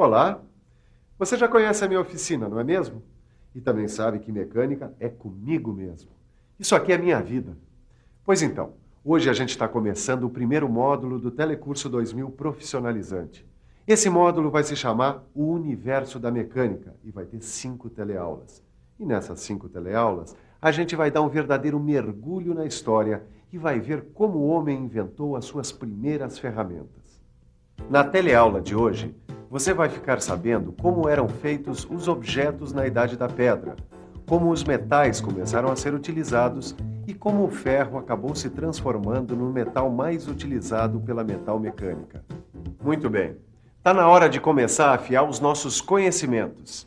Olá, você já conhece a minha oficina, não é mesmo? E também sabe que mecânica é comigo mesmo. Isso aqui é minha vida. Pois então, hoje a gente está começando o primeiro módulo do Telecurso 2000 Profissionalizante. Esse módulo vai se chamar O Universo da Mecânica e vai ter 5 teleaulas. E nessas 5 teleaulas, a gente vai dar um verdadeiro mergulho na história e vai ver como o homem inventou as suas primeiras ferramentas. Na teleaula de hoje, você vai ficar sabendo como eram feitos os objetos na Idade da Pedra, como os metais começaram a ser utilizados e como o ferro acabou se transformando no metal mais utilizado pela metalmecânica. Muito bem, está na hora de começar a afiar os nossos conhecimentos.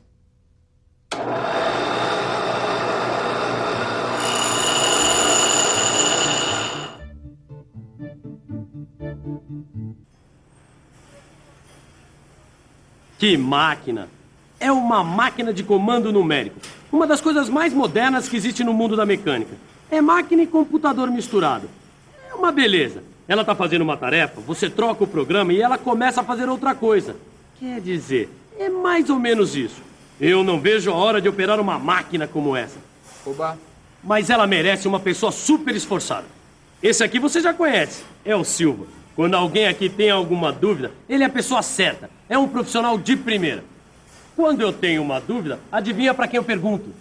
Que máquina! É uma máquina de comando numérico. Uma das coisas mais modernas que existe no mundo da mecânica. É máquina e computador misturado. É uma beleza. Ela está fazendo uma tarefa, você troca o programa e ela começa a fazer outra coisa. Quer dizer, é mais ou menos isso. Eu não vejo a hora de operar uma máquina como essa. Oba! Mas ela merece uma pessoa super esforçada. Esse aqui você já conhece, é o Silva. Quando alguém aqui tem alguma dúvida, ele é a pessoa certa. É um profissional de primeira. Quando eu tenho uma dúvida, adivinha para quem eu pergunto?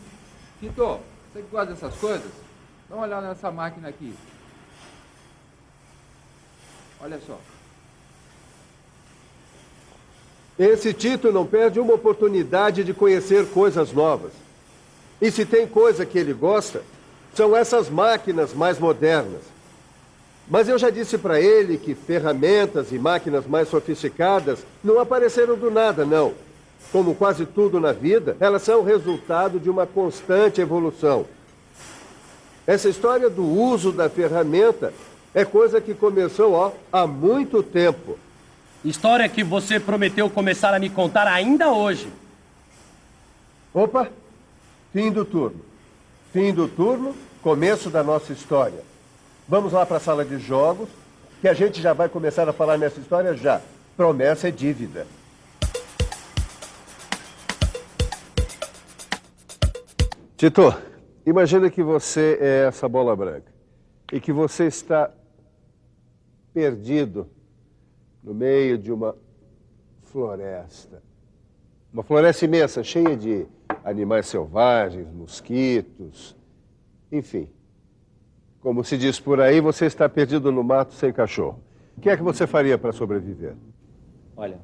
Tito, você que gosta dessas coisas? Dá uma olhada nessa máquina aqui. Olha só. Esse Tito não perde uma oportunidade de conhecer coisas novas. E se tem coisa que ele gosta, são essas máquinas mais modernas. Mas eu já disse para ele que ferramentas e máquinas mais sofisticadas não apareceram do nada, não. Como quase tudo na vida, elas são resultado de uma constante evolução. Essa história do uso da ferramenta é coisa que começou, há muito tempo. História que você prometeu começar a me contar ainda hoje. Opa, fim do turno. Fim do turno, começo da nossa história. Vamos lá para a sala de jogos, que a gente já vai começar a falar nessa história já. Promessa é dívida. Tito, imagina que você é essa bola branca e que você está perdido no meio de uma floresta. Uma floresta imensa, cheia de animais selvagens, mosquitos, enfim. Como se diz por aí, você está perdido no mato sem cachorro. O que é que você faria para sobreviver? Olha,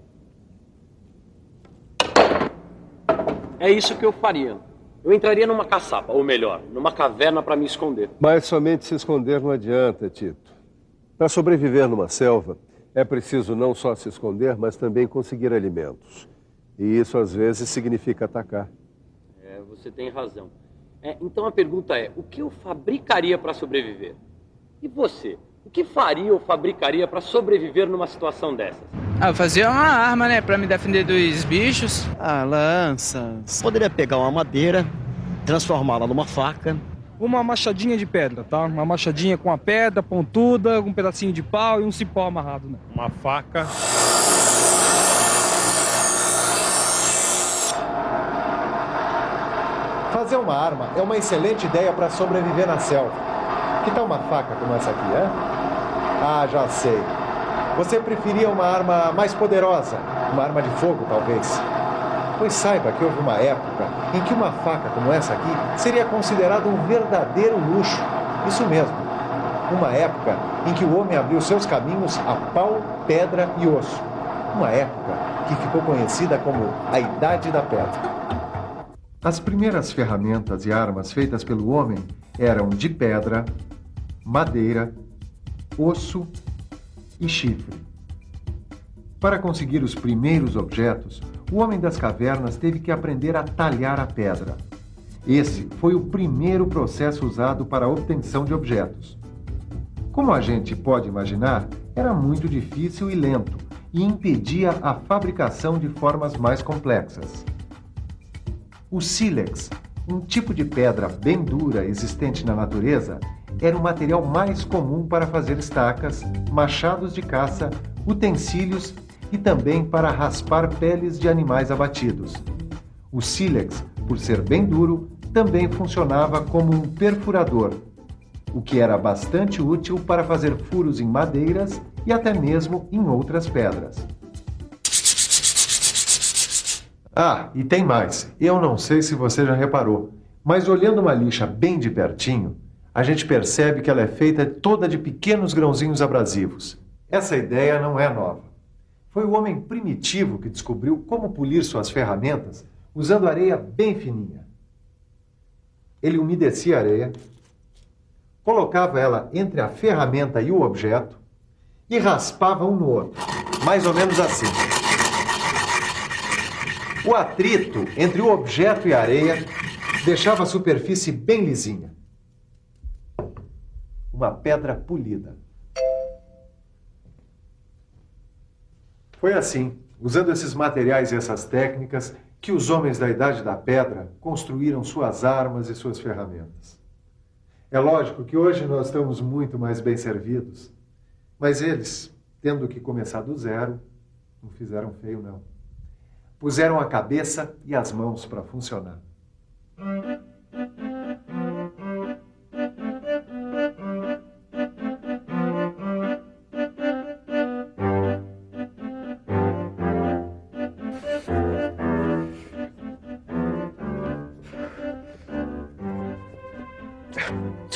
é isso que eu faria. Eu entraria numa caçapa, ou melhor, numa caverna para me esconder. Mas somente se esconder não adianta, Tito. Para sobreviver numa selva, é preciso não só se esconder, mas também conseguir alimentos. E isso, às vezes, significa atacar. Você tem razão. Então a pergunta é, o que eu fabricaria para sobreviver? E você? O que faria ou fabricaria para sobreviver numa situação dessas? Eu fazia uma arma, né, para me defender dos bichos. Lanças. Poderia pegar uma madeira, transformá-la numa faca. Uma machadinha de pedra, tá? Uma machadinha com a pedra pontuda, um pedacinho de pau e um cipó amarrado, né? Uma faca. Fazer uma arma é uma excelente ideia para sobreviver na selva. Que tal uma faca como essa aqui, é? Ah, já sei. Você preferia uma arma mais poderosa, uma arma de fogo, talvez. Pois saiba que houve uma época em que uma faca como essa aqui seria considerada um verdadeiro luxo. Isso mesmo. Uma época em que o homem abriu seus caminhos a pau, pedra e osso. Uma época que ficou conhecida como a Idade da Pedra. As primeiras ferramentas e armas feitas pelo homem eram de pedra, madeira, osso e chifre. Para conseguir os primeiros objetos, o homem das cavernas teve que aprender a talhar a pedra. Esse foi o primeiro processo usado para a obtenção de objetos. Como a gente pode imaginar, era muito difícil e lento e impedia a fabricação de formas mais complexas. O sílex, um tipo de pedra bem dura existente na natureza, era o material mais comum para fazer estacas, machados de caça, utensílios e também para raspar peles de animais abatidos. O sílex, por ser bem duro, também funcionava como um perfurador, o que era bastante útil para fazer furos em madeiras e até mesmo em outras pedras. Ah, e tem mais. Eu não sei se você já reparou, mas olhando uma lixa bem de pertinho, a gente percebe que ela é feita toda de pequenos grãozinhos abrasivos. Essa ideia não é nova. Foi o homem primitivo que descobriu como polir suas ferramentas usando areia bem fininha. Ele umedecia a areia, colocava ela entre a ferramenta e o objeto e raspava um no outro, mais ou menos assim. O atrito entre o objeto e a areia deixava a superfície bem lisinha. Uma pedra polida. Foi assim, usando esses materiais e essas técnicas, que os homens da Idade da Pedra construíram suas armas e suas ferramentas. É lógico que hoje nós estamos muito mais bem servidos, mas eles, tendo que começar do zero, não fizeram feio, não. Puseram a cabeça e as mãos para funcionar.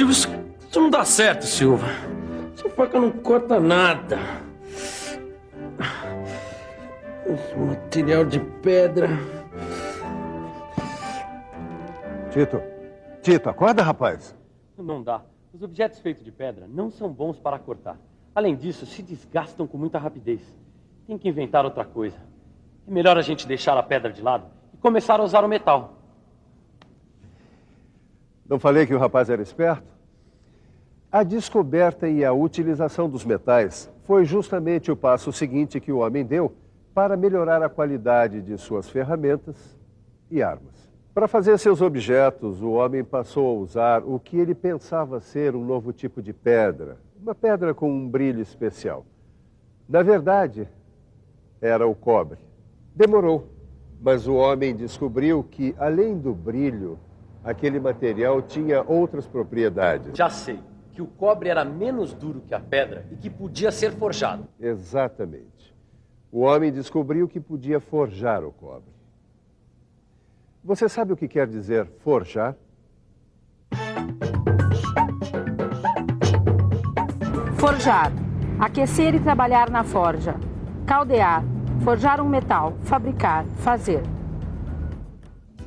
Silvio, isso não dá certo, Silva. Essa faca não corta nada. Esse material de pedra. Tito, acorda, rapaz. Não dá. Os objetos feitos de pedra não são bons para cortar. Além disso, se desgastam com muita rapidez. Tem que inventar outra coisa. É melhor a gente deixar a pedra de lado e começar a usar o metal. Não falei que o rapaz era esperto? A descoberta e a utilização dos metais foi justamente o passo seguinte que o homem deu para melhorar a qualidade de suas ferramentas e armas. Para fazer seus objetos, o homem passou a usar o que ele pensava ser um novo tipo de pedra, uma pedra com um brilho especial. Na verdade, era o cobre. Demorou, mas o homem descobriu que, além do brilho, aquele material tinha outras propriedades. Já sei, que o cobre era menos duro que a pedra e que podia ser forjado. Exatamente. O homem descobriu que podia forjar o cobre. Você sabe o que quer dizer forjar? Forjar. Aquecer e trabalhar na forja. Caldear. Forjar um metal. Fabricar. Fazer.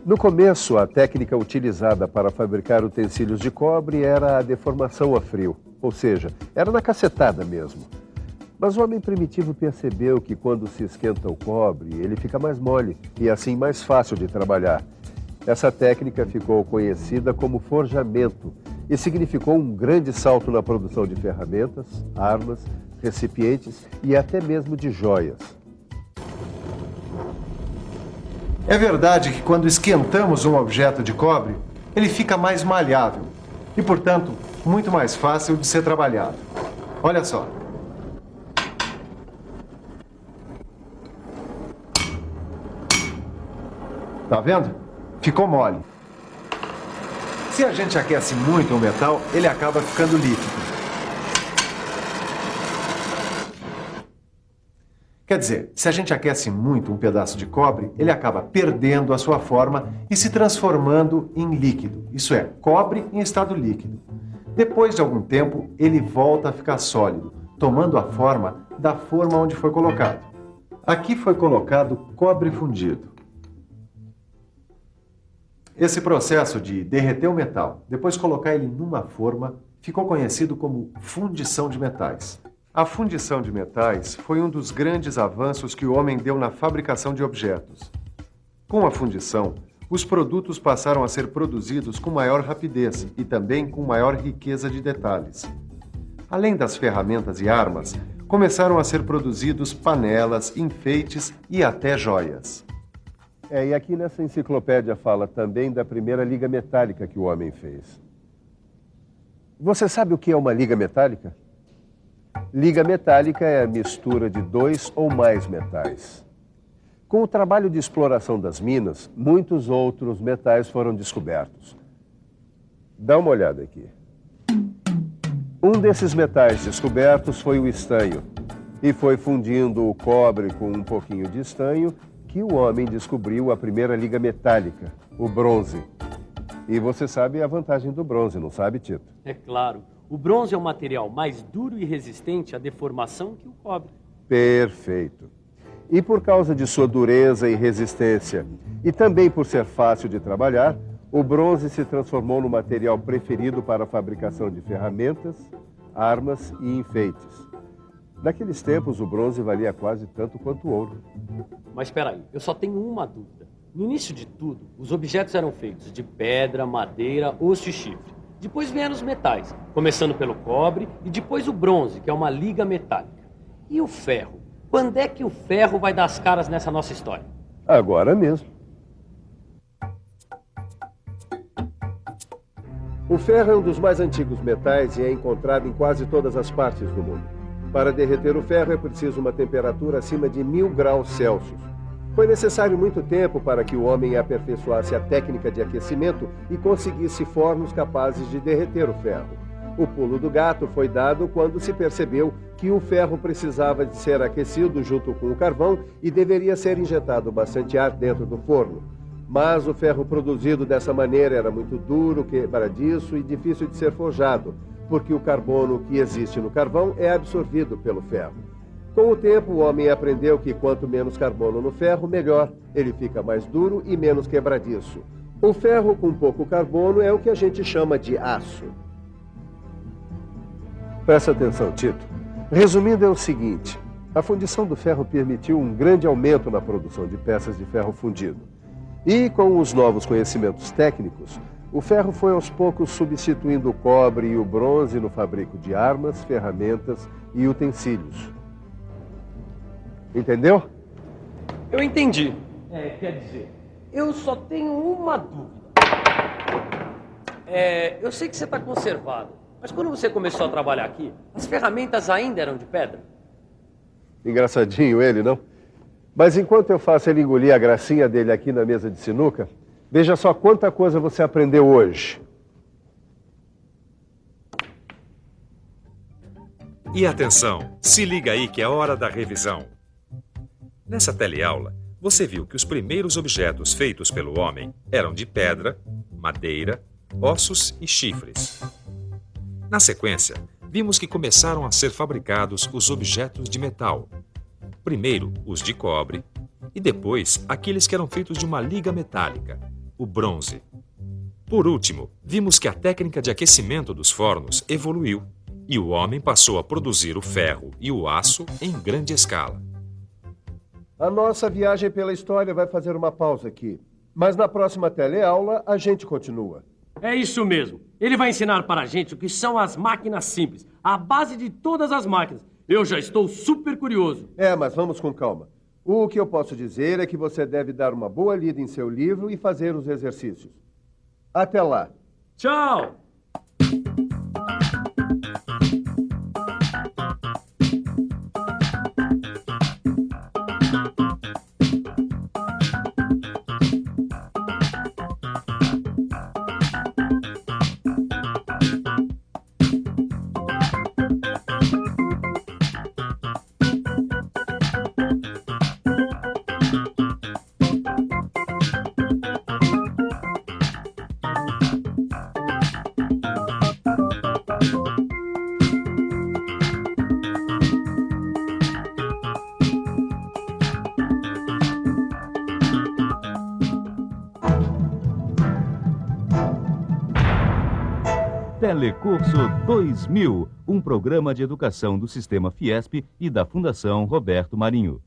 No começo, a técnica utilizada para fabricar utensílios de cobre era a deformação a frio, ou seja, era na cacetada mesmo. Mas o homem primitivo percebeu que quando se esquenta o cobre, ele fica mais mole e assim mais fácil de trabalhar. Essa técnica ficou conhecida como forjamento e significou um grande salto na produção de ferramentas, armas, recipientes e até mesmo de joias. É verdade que quando esquentamos um objeto de cobre, ele fica mais maleável e, portanto, muito mais fácil de ser trabalhado. Olha só. Tá vendo? Ficou mole. Se a gente aquece muito o metal, ele acaba ficando líquido. Quer dizer, se a gente aquece muito um pedaço de cobre, ele acaba perdendo a sua forma e se transformando em líquido. Isso é, cobre em estado líquido. Depois de algum tempo, ele volta a ficar sólido, tomando a forma da forma onde foi colocado. Aqui foi colocado cobre fundido. Esse processo de derreter o metal, depois colocar ele numa forma, ficou conhecido como fundição de metais. A fundição de metais foi um dos grandes avanços que o homem deu na fabricação de objetos. Com a fundição, os produtos passaram a ser produzidos com maior rapidez e também com maior riqueza de detalhes. Além das ferramentas e armas, começaram a ser produzidos panelas, enfeites e até joias. E aqui nessa enciclopédia fala também da primeira liga metálica que o homem fez. Você sabe o que é uma liga metálica? Liga metálica é a mistura de 2 ou mais metais. Com o trabalho de exploração das minas, muitos outros metais foram descobertos. Dá uma olhada aqui. Um desses metais descobertos foi o estanho. E foi fundindo o cobre com um pouquinho de estanho que o homem descobriu a primeira liga metálica, o bronze. E você sabe a vantagem do bronze, não sabe, Tito? É claro. O bronze é um material mais duro e resistente à deformação que o cobre. Perfeito. E por causa de sua dureza e resistência, e também por ser fácil de trabalhar, o bronze se transformou no material preferido para a fabricação de ferramentas, armas e enfeites. Naqueles tempos, o bronze valia quase tanto quanto o ouro. Mas espera aí, eu só tenho uma dúvida. No início de tudo, os objetos eram feitos de pedra, madeira, osso e chifre. Depois vieram os metais, começando pelo cobre e depois o bronze, que é uma liga metálica. E o ferro? Quando é que o ferro vai dar as caras nessa nossa história? Agora mesmo. O ferro é um dos mais antigos metais e é encontrado em quase todas as partes do mundo. Para derreter o ferro é preciso uma temperatura acima de 1000 graus Celsius. Foi necessário muito tempo para que o homem aperfeiçoasse a técnica de aquecimento e conseguisse fornos capazes de derreter o ferro. O pulo do gato foi dado quando se percebeu que o ferro precisava de ser aquecido junto com o carvão e deveria ser injetado bastante ar dentro do forno. Mas o ferro produzido dessa maneira era muito duro, quebradiço e difícil de ser forjado, porque o carbono que existe no carvão é absorvido pelo ferro. Com o tempo, o homem aprendeu que quanto menos carbono no ferro, melhor. Ele fica mais duro e menos quebradiço. O ferro com pouco carbono é o que a gente chama de aço. Presta atenção, Tito. Resumindo, é o seguinte. A fundição do ferro permitiu um grande aumento na produção de peças de ferro fundido. E com os novos conhecimentos técnicos, o ferro foi aos poucos substituindo o cobre e o bronze no fabrico de armas, ferramentas e utensílios. Entendeu? Eu entendi. Quer dizer, eu só tenho uma dúvida. Eu sei que você está conservado, mas quando você começou a trabalhar aqui, as ferramentas ainda eram de pedra? Engraçadinho ele, não? Mas enquanto eu faço ele engolir a gracinha dele aqui na mesa de sinuca, veja só quanta coisa você aprendeu hoje. E atenção, se liga aí que é hora da revisão. Nessa teleaula, você viu que os primeiros objetos feitos pelo homem eram de pedra, madeira, ossos e chifres. Na sequência, vimos que começaram a ser fabricados os objetos de metal. Primeiro, os de cobre, e depois, aqueles que eram feitos de uma liga metálica, o bronze. Por último, vimos que a técnica de aquecimento dos fornos evoluiu, e o homem passou a produzir o ferro e o aço em grande escala. A nossa viagem pela história vai fazer uma pausa aqui. Mas na próxima teleaula, a gente continua. É isso mesmo. Ele vai ensinar para a gente o que são as máquinas simples, a base de todas as máquinas. Eu já estou super curioso. Mas vamos com calma. O que eu posso dizer é que você deve dar uma boa lida em seu livro e fazer os exercícios. Até lá. Tchau! Telecurso 2000, um programa de educação do Sistema Fiesp e da Fundação Roberto Marinho.